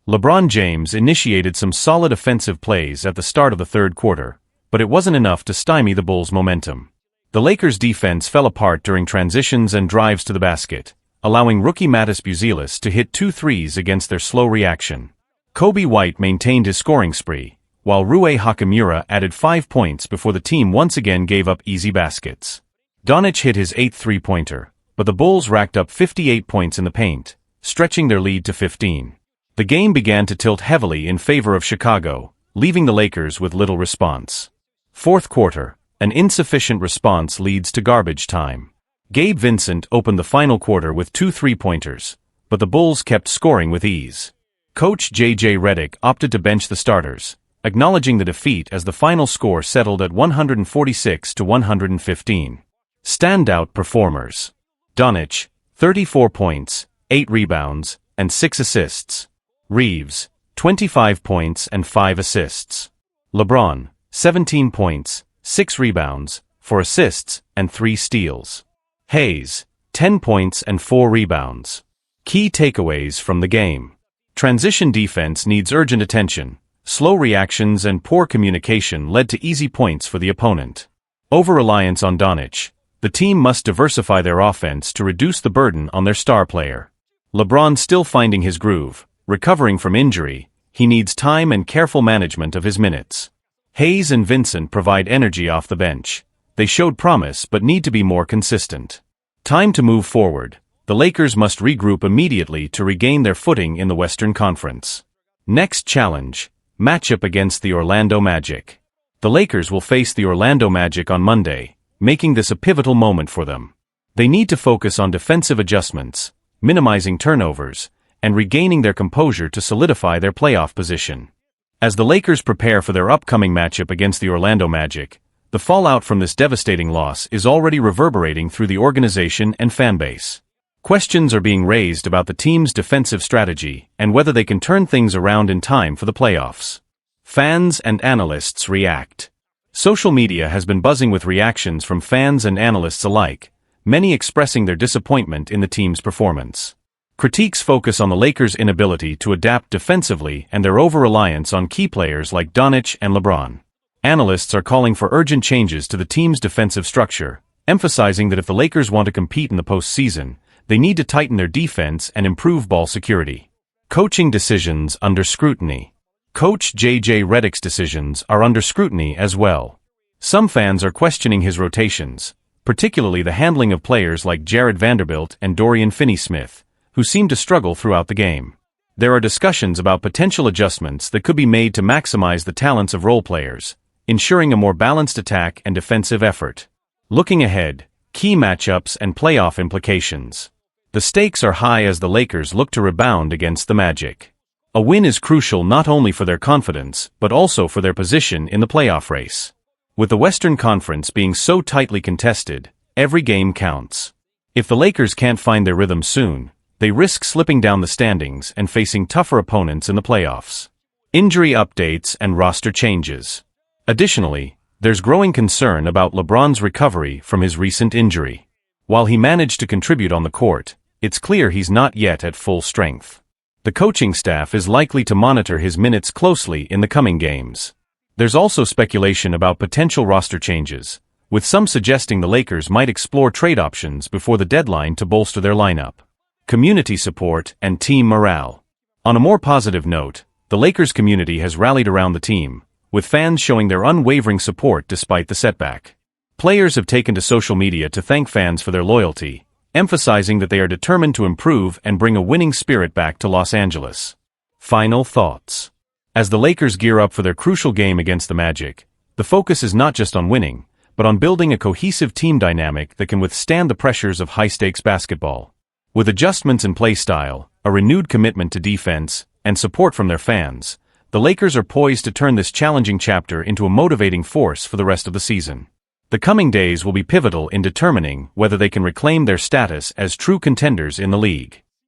LeBron James initiated some solid offensive plays at the start of the third quarter, but it wasn't enough to stymie the Bulls' momentum. The Lakers' defense fell apart during transitions and drives to the basket, allowing rookie Matisse Buzelis to hit 2 threes against their slow reaction. Kobe White maintained his scoring spree, while Rui Hachimura added 5 points before the team once again gave up easy baskets. Doncic hit his 8th three-pointer, but the Bulls racked up 58 points in the paint, stretching their lead to 15. The game began to tilt heavily in favor of Chicago, leaving the Lakers with little response. Fourth quarter, an insufficient response leads to garbage time. Gabe Vincent opened the final quarter with 2 three-pointers, but the Bulls kept scoring with ease. Coach J.J. Redick opted to bench the starters, acknowledging the defeat as the final score settled at 146-115. Standout performers. Doncic, 34 points, 8 rebounds, and 6 assists. Reeves, 25 points and 5 assists. LeBron, 17 points, 6 rebounds, 4 assists, and 3 steals. Hayes, 10 points and 4 rebounds. Key takeaways from the game. Transition defense needs urgent attention. Slow reactions and poor communication led to easy points for the opponent. Over-reliance on Doncic. The team must diversify their offense to reduce the burden on their star player. LeBron still finding his groove. Recovering from injury, he needs time and careful management of his minutes. Hayes and Vincent provide energy off the bench. They showed promise but need to be more consistent. Time to move forward. The Lakers must regroup immediately to regain their footing in the Western Conference. Next challenge, matchup against the Orlando Magic. The Lakers will face the Orlando Magic on Monday, making this a pivotal moment for them. They need to focus on defensive adjustments, minimizing turnovers, and regaining their composure to solidify their playoff position. As the Lakers prepare for their upcoming matchup against the Orlando Magic, the fallout from this devastating loss is already reverberating through the organization and fanbase. Questions are being raised about the team's defensive strategy and whether they can turn things around in time for the playoffs. Fans and analysts react. Social media has been buzzing with reactions from fans and analysts alike, many expressing their disappointment in the team's performance. Critiques focus on the Lakers' inability to adapt defensively and their over-reliance on key players like Doncic and LeBron. Analysts are calling for urgent changes to the team's defensive structure, emphasizing that if the Lakers want to compete in the postseason, they need to tighten their defense and improve ball security. Coaching decisions under scrutiny. Coach J.J. Redick's decisions are under scrutiny as well. Some fans are questioning his rotations, particularly the handling of players like Jared Vanderbilt and Dorian Finney-Smith, who seem to struggle throughout the game. There are discussions about potential adjustments that could be made to maximize the talents of role players, ensuring a more balanced attack and defensive effort. Looking ahead, key matchups and playoff implications. The stakes are high as the Lakers look to rebound against the Magic. A win is crucial not only for their confidence, but also for their position in the playoff race. With the Western Conference being so tightly contested, every game counts. If the Lakers can't find their rhythm soon, they risk slipping down the standings and facing tougher opponents in the playoffs. Injury updates and roster changes. Additionally, there's growing concern about LeBron's recovery from his recent injury. While he managed to contribute on the court, it's clear he's not yet at full strength. The coaching staff is likely to monitor his minutes closely in the coming games. There's also speculation about potential roster changes, with some suggesting the Lakers might explore trade options before the deadline to bolster their lineup. Community support and team morale. On a more positive note, the Lakers community has rallied around the team, with fans showing their unwavering support despite the setback. Players have taken to social media to thank fans for their loyalty, emphasizing that they are determined to improve and bring a winning spirit back to Los Angeles. Final thoughts. As the Lakers gear up for their crucial game against the Magic, the focus is not just on winning, but on building a cohesive team dynamic that can withstand the pressures of high-stakes basketball. With adjustments in play style, a renewed commitment to defense, and support from their fans, the Lakers are poised to turn this challenging chapter into a motivating force for the rest of the season. The coming days will be pivotal in determining whether they can reclaim their status as true contenders in the league.